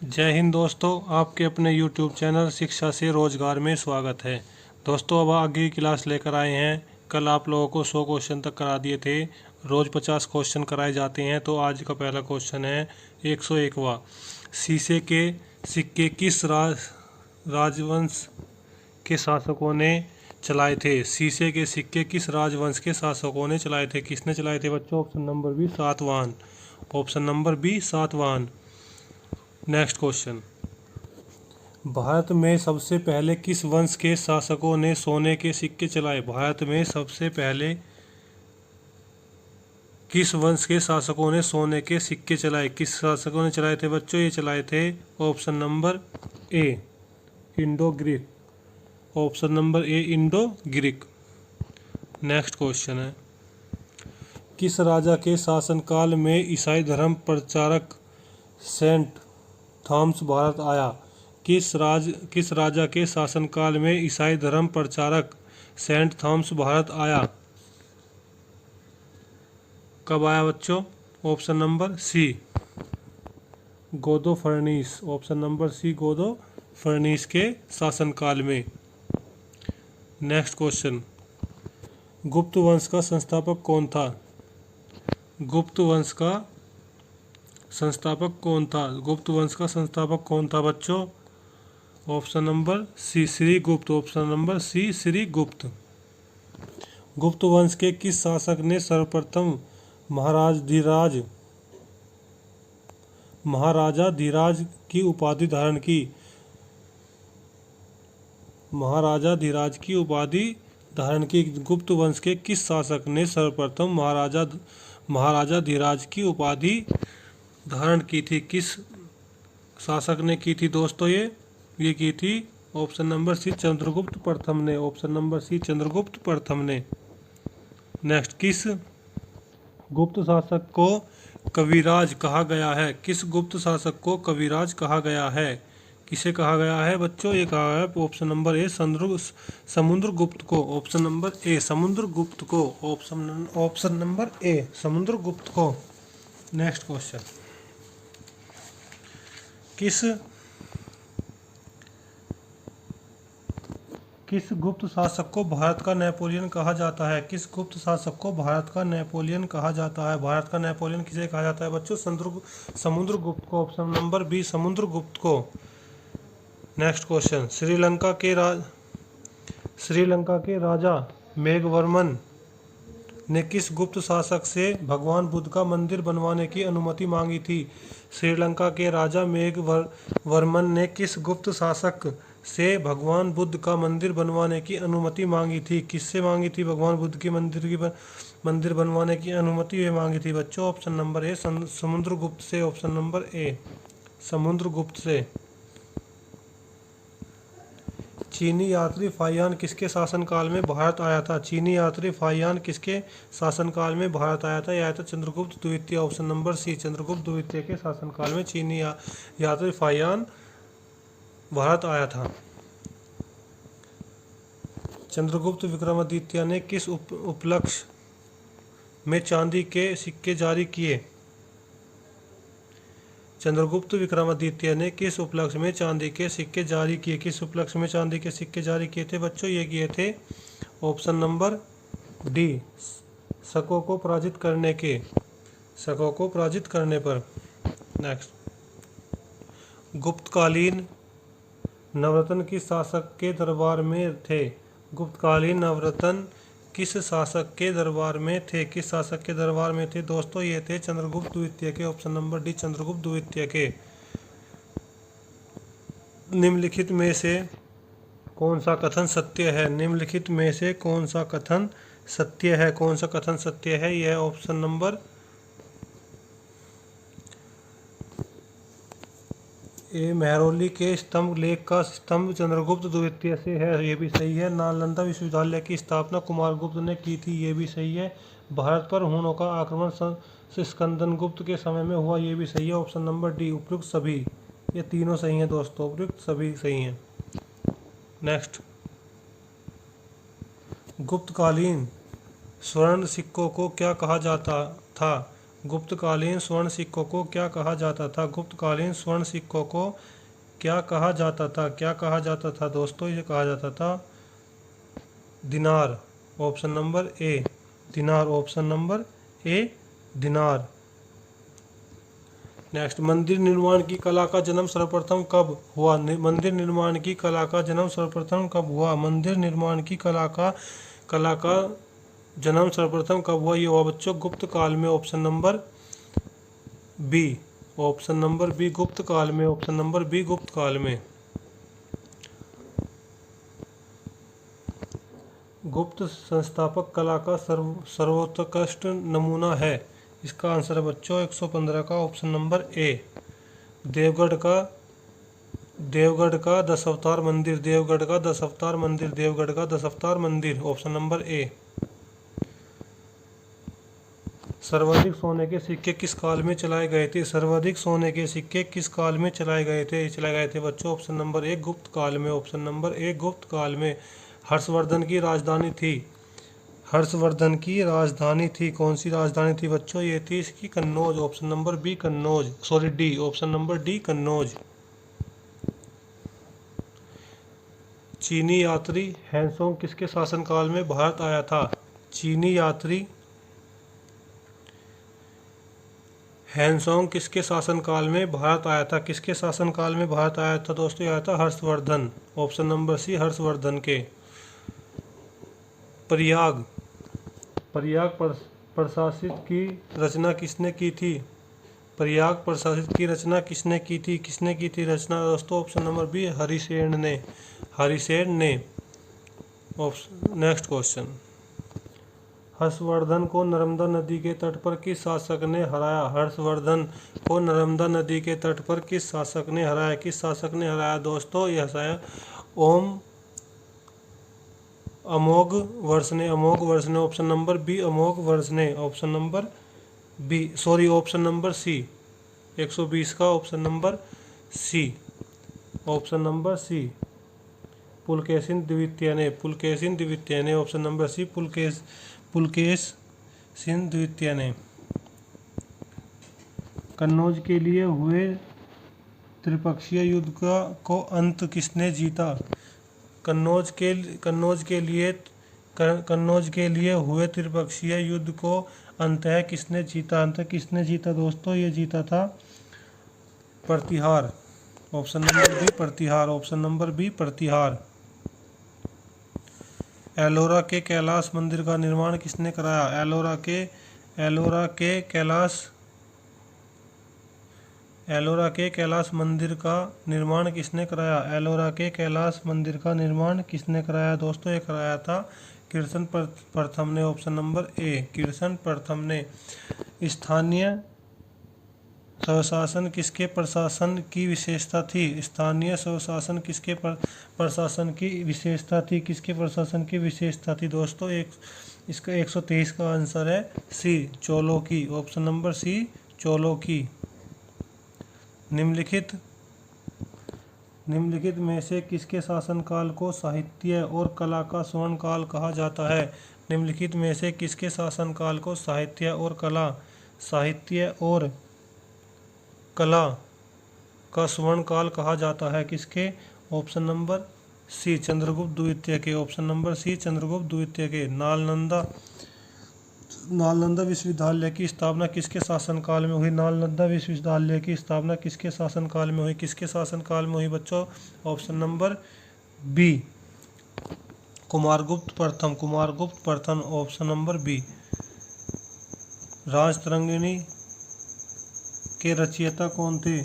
जय हिंद दोस्तों, आपके अपने YouTube चैनल शिक्षा से रोजगार में स्वागत है। दोस्तों, अब आगे की क्लास लेकर आए हैं। कल आप लोगों को 100 क्वेश्चन तक करा दिए थे। रोज 50 क्वेश्चन कराए जाते हैं। तो आज का पहला क्वेश्चन है 101वां। शीशे के सिक्के किस राजवंश के शासकों ने चलाए थे? शीशे के सिक्के किस राजवंश के शासकों ने चलाए थे? किसने चलाए थे बच्चों? Option number B Satavahana. Option number B Satavahana. Next question, Bharat में सबसे पहले किस वंश के शासकों ने सोने के सिक्के चलाए? भारत में सबसे पहले किस वंश के शासकों ने सोने के सिक्के चलाए? किस शासकों ने चलाए थे बच्चों? ये चलाए थे ऑप्शन नंबर ए इंडो ग्रीक। ऑप्शन नंबर ए इंडो ग्रीक। नेक्स्ट क्वेश्चन है, किस राजा के शासनकाल में ईसाई धर्म प्रचारक सेंट थॉमस भारत आया? किस राजा के शासनकाल में ईसाई धर्म प्रचारक सेंट थॉमस भारत आया? कब आया बच्चों? ऑप्शन नंबर सी गोदो फर्नीस। ऑप्शन नंबर सी गोदो फर्नीस के शासनकाल में। नेक्स्ट क्वेश्चन, गुप्त वंश का संस्थापक कौन था? गुप्त वंश का संस्थापक कौन था? गुप्त वंश का संस्थापक कौन था बच्चों? ऑप्शन नंबर सी श्री गुप्त। ऑप्शन नंबर सी श्री गुप्त। गुप्त वंश के किस शासक ने सर्वप्रथम महाराजा धीराज की उपाधि धारण की? महाराजा धीराज की उपाधि धारण की। गुप्त वंश के किस शासक ने सर्वप्रथम महाराजा धीराज की उपाधि धारण की थी? किस शासक ने की थी दोस्तों? ये की थी ऑप्शन नंबर सी चंद्रगुप्त प्रथम ने। ऑप्शन नंबर सी चंद्रगुप्त प्रथम ने। नेक्स्ट, किस गुप्त शासक को कविराज कहा गया है? किस गुप्त शासक को कविराज कहा गया है? किसे कहा गया है बच्चों? ये कहा है ऑप्शन नंबर ए समुद्रगुप्त को। ऑप्शन नंबर ए समुद्रगुप्त को। ऑप्शन नंबर ए समुद्रगुप्त को। नेक्स्ट क्वेश्चन, किस गुप्त शासक को भारत का नेपोलियन कहा जाता है? किस गुप्त शासक को भारत का नेपोलियन कहा जाता है? भारत का नेपोलियन किसे कहा जाता है बच्चों? समुद्रगुप्त को। ऑप्शन नंबर बी समुद्रगुप्त को। नेक्स्ट क्वेश्चन, श्रीलंका के राजा मेघवर्मन ने किस गुप्त शासक से भगवान बुद्ध का मंदिर बनवाने की अनुमति मांगी थी? श्रीलंका के राजा मेघवर्मन ने किस गुप्त शासक से भगवान बुद्ध का मंदिर बनवाने की अनुमति मांगी थी? किससे मांगी थी भगवान बुद्ध के मंदिर बनवाने की अनुमति ये मांगी थी बच्चों? ऑप्शन नंबर ए समुद्रगुप्त से। ऑप्शन नंबर ए समुद्रगुप्त से। चीनी यात्री फाहियान किसके शासनकाल में भारत आया था? चीनी यात्री फाहियान किसके शासनकाल में भारत आया था? यह आया था चंद्रगुप्त द्वितीय। ऑप्शन नंबर सी चंद्रगुप्त द्वितीय के शासनकाल में चीनी यात्री फाहियान भारत आया था। चंद्रगुप्त विक्रमादित्य ने किस उपलक्ष्य में चांदी के सिक्के जारी किए? चंद्रगुप्त विक्रमादित्य ने किस उपलक्ष्य में चांदी के सिक्के जारी किए? किस उपलक्ष्य में चांदी के सिक्के जारी किए थे बच्चों? ये किए थे ऑप्शन नंबर डी शकों को पराजित करने पर। नेक्स्ट, गुप्तकालीन नवरत्न किस शासक के दरबार में थे? गुप्तकालीन नवरत्न किस शासक के दरबार में थे? किस शासक के दरबार में थे दोस्तों? ये थे चंद्रगुप्त द्वितीय के। ऑप्शन नंबर डी चंद्रगुप्त द्वितीय के। निम्नलिखित में से कौन सा कथन सत्य है? निम्नलिखित में से कौन सा कथन सत्य है? कौन सा कथन सत्य है? यह ऑप्शन नंबर ए मेहरौली के स्तंभ लेख का स्तंभ चंद्रगुप्त द्वितीय से है। ये भी सही है। नालंदा विश्वविद्यालय की स्थापना कुमारगुप्त ने की थी। ये भी सही है। भारत पर हुनों का आक्रमण स्कंदनगुप्त के समय में हुआ। ये भी सही है। ऑप्शन नंबर डी उपयुक्त सभी। ये तीनों सही हैं दोस्तों। उपयुक्त सभी सही हैं। नेक्स्ट, गुप्तकालीन स्वर्ण सिक्कों को क्या कहा जाता था? गुप्तकालीन स्वर्ण सिक्कों को क्या कहा जाता था? गुप्तकालीन स्वर्ण सिक्कों को क्या कहा जाता था? क्या कहा जाता था दोस्तों? ये कहा जाता था दिनार। ऑप्शन नंबर ए दिनार। ऑप्शन नंबर ए दिनार। नेक्स्ट, मंदिर निर्माण की कला का जन्म सर्वप्रथम कब हुआ? मंदिर निर्माण की कला का जन्म सर्वप्रथम कब हुआ? मंदिर निर्माण की कला का जन्म सर्वप्रथम कब हुआ? ये हुआ बच्चों गुप्त काल में। Option number B. Option number B Gupta काल में। ऑप्शन नंबर बी गुप्त काल में। गुप्त संस्थापक कला का सर्वोत्कृष्ट नमूना है। इसका आंसर है बच्चों 115 का ऑप्शन नंबर ए देवगढ़ का दशावतार मंदिर। देवगढ़ का दशावतार मंदिर। देवगढ़ का दशावतार मंदिर। ऑप्शन नंबर ए। सर्वाधिक सोने के सिक्के किस काल में चलाए गए थे? सर्वाधिक सोने के सिक्के किस काल में चलाए गए थे? चलाए गए थे बच्चों ऑप्शन नंबर ए गुप्त काल में। ऑप्शन नंबर ए गुप्त काल में। हर्षवर्धन की राजधानी थी। हर्षवर्धन की राजधानी थी। कौन सी राजधानी थी बच्चों? ये थी इसकी Kannauj. Option number B Kannauj. Sorry D. Option number D Kannauj. चीनी यात्री हैंसोंग किसके शासनकाल में भारत आया था? चीनी यात्री हैंसोंग किसके शासनकाल में भारत आया था? किसके शासनकाल में भारत आया था दोस्तों? आया था Harshvardhan. Option number C Harshvardhan के। प्रयाग प्रशासित की रचना किसने की थी? प्रयाग प्रशासित की रचना किसने की थी? किसने की थी रचना दोस्तों? ऑप्शन नंबर बी हरिसेन ने। हरिसेन ने। नेक्स्ट क्वेश्चन, हर्षवर्धन को नर्मदा नदी के तट पर किस शासक ने हराया? हर्षवर्धन को नर्मदा नदी के तट पर किस शासक ने हराया? किस शासक ने हराया दोस्तों? यह हराया अमोघ वर्ष ने। अमोघ वर्ष ने। Option number B Amoghavarsha ने। Option number B sorry option number C 120 का option number C. Option number C Pulakeshin द्वितीय ने। पुलकेशिन द्वितीय ने। ऑप्शन नंबर सी पुलकेशिन द्वितीय ने। कन्नौज के लिए हुए त्रिपक्षीय युद्ध को अंत किसने जीता? कन्नौज के लिए हुए त्रिपक्षीय युद्ध को अंततः किसने जीता? अंत किसने जीता दोस्तों? ये जीता था प्रतिहार। ऑप्शन नंबर बी प्रतिहार। ऑप्शन नंबर बी प्रतिहार। एलोरा के कैलाश मंदिर का निर्माण किसने कराया? एलोरा के कैलाश मंदिर का निर्माण किसने कराया? एलोरा के कैलाश मंदिर का निर्माण किसने कराया दोस्तों? ये कराया था कृष्ण प्रथम ने। ऑप्शन नंबर ए कृष्ण प्रथम ने। स्थानीय स्वशासन किसके प्रशासन की विशेषता थी? स्थानीय स्वशासन किसके प्रशासन की विशेषता थी? किसके प्रशासन की विशेषता थी दोस्तों? इसका 123 का आंसर है सी चोलों की। ऑप्शन नंबर सी चोलों की। निम्नलिखित में से किसके शासनकाल को साहित्य और कला का स्वर्ण काल कहा जाता है? निम्नलिखित में से किसके शासनकाल को साहित्य और कला का स्वर्ण काल कहा जाता है? किसके? ऑप्शन नंबर सी चंद्रगुप्त द्वितीय के। ऑप्शन नंबर सी चंद्रगुप्त द्वितीय के। नालंदा विश्वविद्यालय की स्थापना किसके शासनकाल में हुई? नालंदा विश्वविद्यालय की स्थापना किसके शासनकाल में हुई? किसके शासनकाल में हुई बच्चों? ऑप्शन नंबर बी कुमारगुप्त प्रथम। कुमारगुप्त प्रथम। Option number B. राजतरंगिणी के रचयिता कौन थे?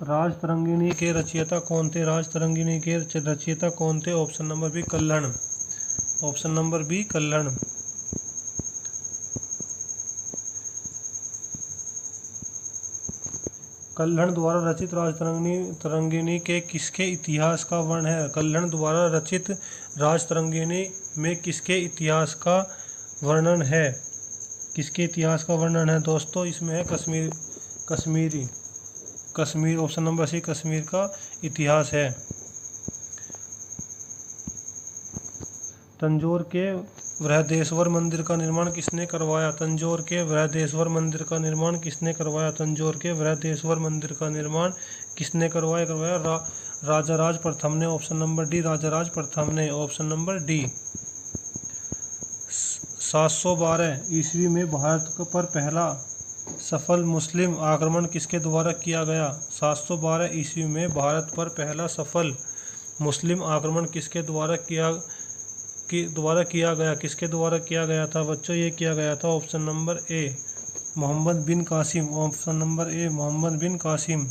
राजतरंगिणी के रचयिता कौन थे? राजतरंगिणी के रचयिता कौन थे? Option number B Kalhana. Option number B Kalhana. Kalhana द्वारा रचित राजतरंगिणी के किसके इतिहास का वर्णन है? कल्हण द्वारा रचित राजतरंगिणी में किसके इतिहास का वर्णन है? किसके इतिहास का वर्णन है दोस्तों? इसमें है Kashmir. Option number C Kashmir का इतिहास है। तंजौर के बृहदेश्वर मंदिर का निर्माण किसने करवाया? तंजौर के बृहदेश्वर मंदिर का निर्माण किसने करवाया? तंजौर के बृहदेश्वर मंदिर का निर्माण किसने करवाया? राजाराज प्रथम ने। ऑप्शन नंबर डी, राजाराज प्रथम ने। Option number D. 712 ईस्वी में भारत पर पहला सफल मुस्लिम आक्रमण किसके द्वारा किया गया? 712 ईस्वी में भारत पर पहला सफल मुस्लिम आक्रमण किसके द्वारा किया गया? किसके द्वारा किया गया था बच्चों? ये किया गया था option number A, Mohammad bin Qasim. Option number A, Mohammad bin Qasim.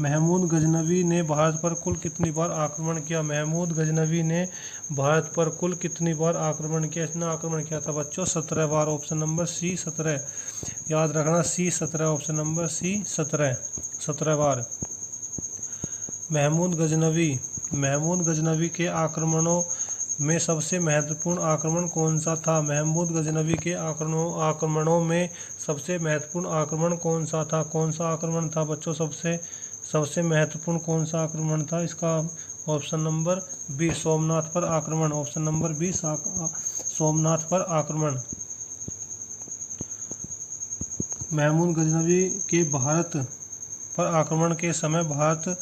Mahmud Ghaznavi ने भारत पर कुल कितनी बार आक्रमण किया? महमूद गजनवी ने भारत पर कुल कितनी बार आक्रमण किया? इसने आक्रमण किया था बच्चों 17 बार। ऑप्शन नंबर सी, 17। याद रखना, सी 17। ऑप्शन नंबर सी 17 बार। महमूद गजनवी के आक्रमणों में सबसे महत्वपूर्ण आक्रमण कौन सा था? महमूद गजनवी के आक्रमणों में सबसे महत्वपूर्ण आक्रमण कौन सा था? कौन सा आक्रमण था बच्चों? सबसे महत्वपूर्ण कौन सा आक्रमण था? इसका ऑप्शन नंबर बी, सोमनाथ पर आक्रमण। ऑप्शन नंबर बी, सोमनाथ पर आक्रमण। महमूद गजनवी के भारत पर आक्रमण के समय भारत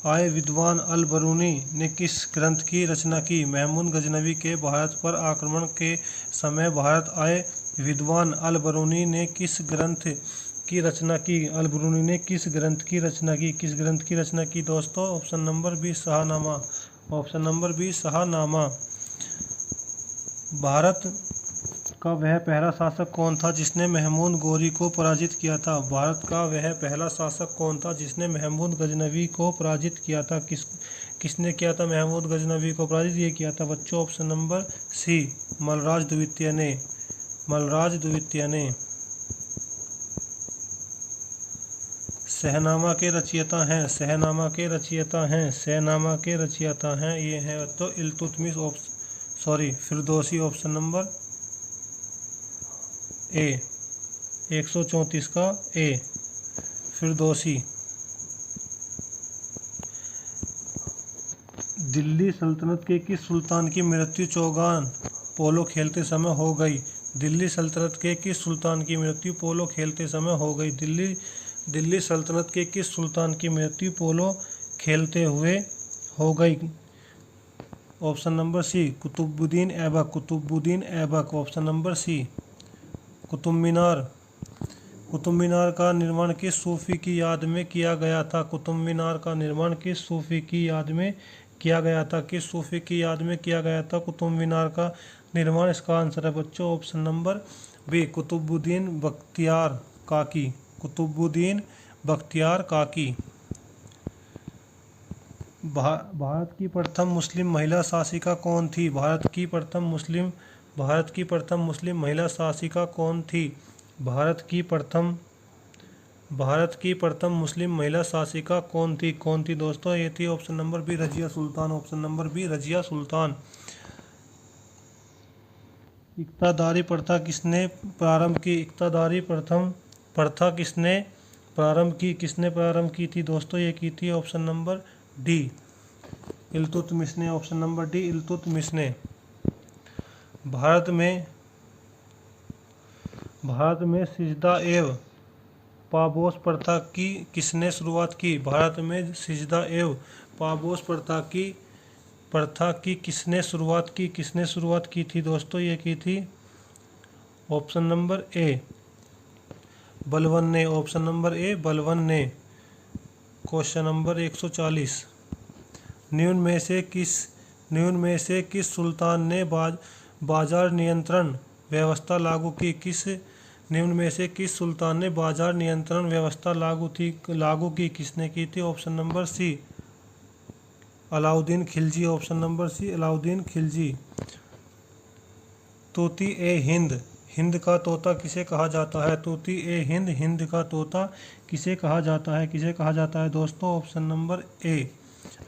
आए विद्वान अल बरूनी ने किस ग्रंथ की रचना की? महमूद गजनवी के भारत पर आक्रमण के समय भारत आए विद्वान अल बरूनी ने किस ग्रंथ की रचना की? अल बरूनी ने किस ग्रंथ की रचना की? किस ग्रंथ की रचना की दोस्तों? Option number B, Shahnameh. Option number B, Shahnameh. Bharat का वह पहला शासक कौन था जिसने महमूद गोरी को पराजित किया था? भारत का वह पहला शासक कौन था जिसने महमूद गजनवी को पराजित किया था? किसने किया था महमूद गजनवी को पराजित? ये किया था बच्चों ऑप्शन नंबर सी, मलराज द्वितीय ने। मलराज द्वितीय ने। शहनामा के रचयिता हैं। शहनामा के रचयिता हैं। शहनामा के रचयिता हैं ये हैं तो इल्तुतमिश फिरदौसी। ऑप्शन नंबर ए, 134 का ए, फिरदौसी। दिल्ली सल्तनत के किस सुल्तान की मृत्यु चौगान पोलो खेलते समय हो गई? दिल्ली सल्तनत के किस सुल्तान की मृत्यु पोलो खेलते समय हो गई? दिल्ली सल्तनत के किस सुल्तान की मृत्यु पोलो खेलते हुए हो गई? Option number C, Qutbuddin Aibak. Qutbuddin Aibak. Option number C. Qutub Minar का निर्माण किस सूफी की याद में किया गया था? कुतुब मीनार का निर्माण किस सूफी की याद में किया गया था? किस सूफी की याद में किया गया था कुतुब मीनार का निर्माण? इसका आंसर है बच्चों option number B, Qutubuddin Bakhtiyar Kaki. Qutubuddin Bakhtiyar काकी। भारत की प्रथम मुस्लिम महिला शासिका कौन थी? भारत की प्रथम मुस्लिम महिला शासिका कौन थी? भारत की प्रथम मुस्लिम महिला शासिका कौन थी दोस्तों? ये थी option number B, Razia Sultan. Option number B, Razia Sultan. इक्तादारी प्रथा किसने प्रारंभ की? इक्तादारी प्रथा किसने प्रारंभ की थी दोस्तों? ये की थी ऑप्शन नंबर डी, इल्तुतमिश ने। ऑप्शन नंबर डी, इल्तुतमिश ने। भारत में सिजदा एवं पापोस प्रथा की किसने शुरुआत की? भारत में सिजदा एवं पापोस प्रथा की किसने शुरुआत की थी दोस्तों? ये की थी ऑप्शन नंबर ए, बलबन ने। ऑप्शन नंबर ए, बलबन ने। क्वेश्चन नंबर 140, निम्न में से किस सुल्तान ने बाजार नियंत्रण व्यवस्था लागू की? निम्न में से किस सुल्तान ने बाजार नियंत्रण व्यवस्था लागू की? किसने की थी? Option number C, Alauddin Khilji. Option number C, Alauddin Khilji. Tuti e Hind, Hind का तोता किसे कहा जाता है? तूती ए हिंद, हिंद का तोता किसे कहा जाता है? किसे कहा जाता है दोस्तों? ऑप्शन नंबर ए,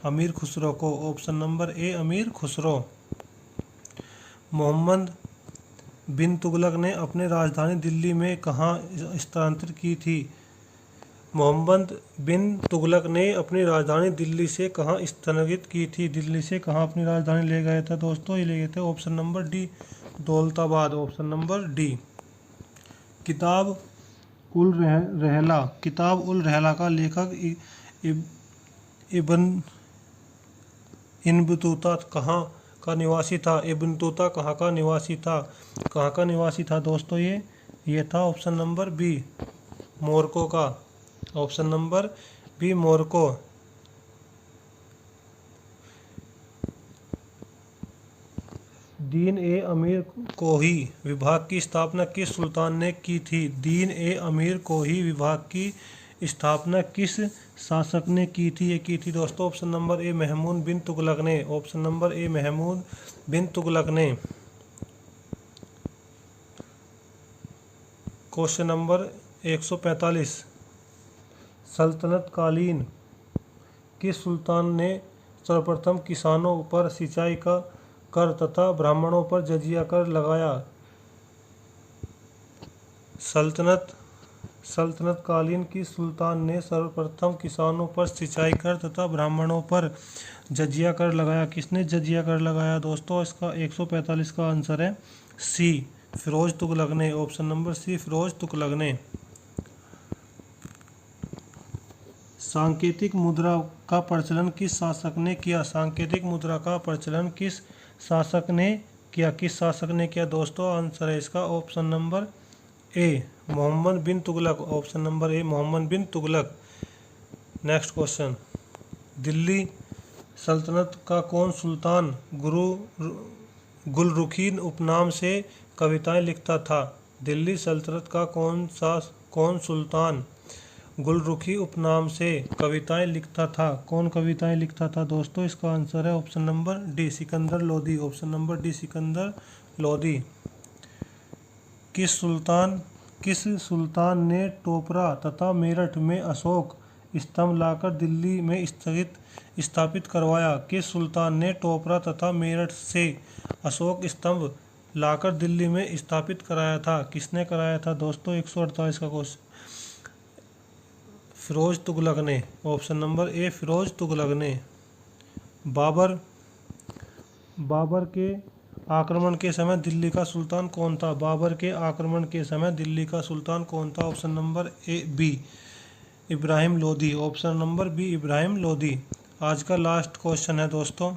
अमीर खुसरो को। ऑप्शन नंबर ए, अमीर खुसरो। मोहम्मद बिन तुगलक ने अपनी राजधानी दिल्ली में कहाँ स्थानांतरित की थी? मोहम्मद बिन तुगलक ने अपनी राजधानी दिल्ली से कहाँ स्थानांतरित की थी? दिल्ली से कहाँ अपनी राजधानी ले गए थे दोस्तों? ये ले गए थे option number D, Daulatabad. Option number D. किताब उल रहला, किताब उल रहला का लेखक इब्न बतूता कहाँ का निवासी था? इब्न बतूता कहाँ का निवासी था? कहाँ का निवासी था दोस्तों? ये था ऑप्शन नंबर बी, मोरक्को का। Option number B, Morocco. दीन ए अमीर कोही विभाग की स्थापना किस सुल्तान ने की थी? दीन ए अमीर कोही विभाग की स्थापना किस शासक ने की थी? ये की थी दोस्तों ऑप्शन नंबर ए, महमूद बिन तुगलक ने। ऑप्शन नंबर ए, महमूद बिन तुगलक ने। क्वेश्चन नंबर 145, सल्तनत कालीन किस सुल्तान ने सर्वप्रथम किसानों पर सिंचाई का कर तथा ब्राह्मणों पर जजिया कर लगाया? सल्तनत कालीन की सुल्तान ने सर्वप्रथम किसानों पर सिंचाई कर तथा ब्राह्मणों पर जजिया कर लगाया? किसने जजिया कर लगाया दोस्तों? इसका 145 का आंसर है सी, फिरोज तुगलक ने। Option number C, Firoz Tughlaq ने। सांकेतिक मुद्रा का प्रचलन किस शासक ने किया? सांकेतिक मुद्रा का प्रचलन किस शासक ने किया? किस शासक ने किया दोस्तों? आंसर है इसका option number A, Mohammad bin Tughlaq. Option number A, Mohammad bin Tughlaq. Next question, Delhi सल्तनत का कौन सुल्तान गुलरुखी उपनाम से कविताएं लिखता था? दिल्ली सल्तनत का कौन सुल्तान गुलरुखी उपनाम से कविताएं लिखता था? कौन कविताएं लिखता था दोस्तों? इसका आंसर है option number D, Sikandar Lodi. Option number D, Sikandar Lodi. किस सुल्तान ने टोपरा तथा मेरठ में अशोक स्तंभ लाकर दिल्ली में स्थापित करवाया? किस सुल्तान ने टोपरा तथा मेरठ से अशोक स्तंभ लाकर दिल्ली में स्थापित कराया था? किसने कराया था दोस्तों? 148 का क्वेश्चन, फिरोज तुगलक ने। Option number A, Firoz Tughlaq ने। बाबर के आक्रमण के समय दिल्ली का सुल्तान कौन था? बाबर के आक्रमण के समय दिल्ली का सुल्तान कौन था? Option number A, B, Ibrahim Lodi. Option number B, Ibrahim Lodi. आज का लास्ट क्वेश्चन है दोस्तों,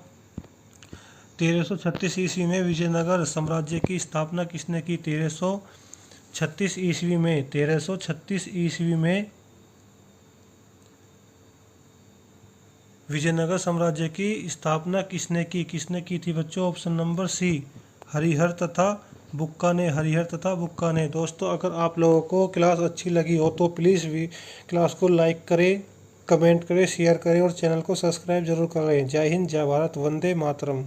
1336 ईस्वी में विजयनगर साम्राज्य की स्थापना किसने की? 1336 ईस्वी में विजयनगर साम्राज्य की स्थापना किसने की थी बच्चों? ऑप्शन नंबर सी, हरिहर तथा बुक्का ने। दोस्तों अगर आप लोगों को क्लास अच्छी लगी हो तो प्लीज़ भी क्लास को लाइक करें, कमेंट करें, शेयर करें और चैनल को सब्सक्राइब जरूर करें। जय हिंद, जय भारत, वंदे मातरम।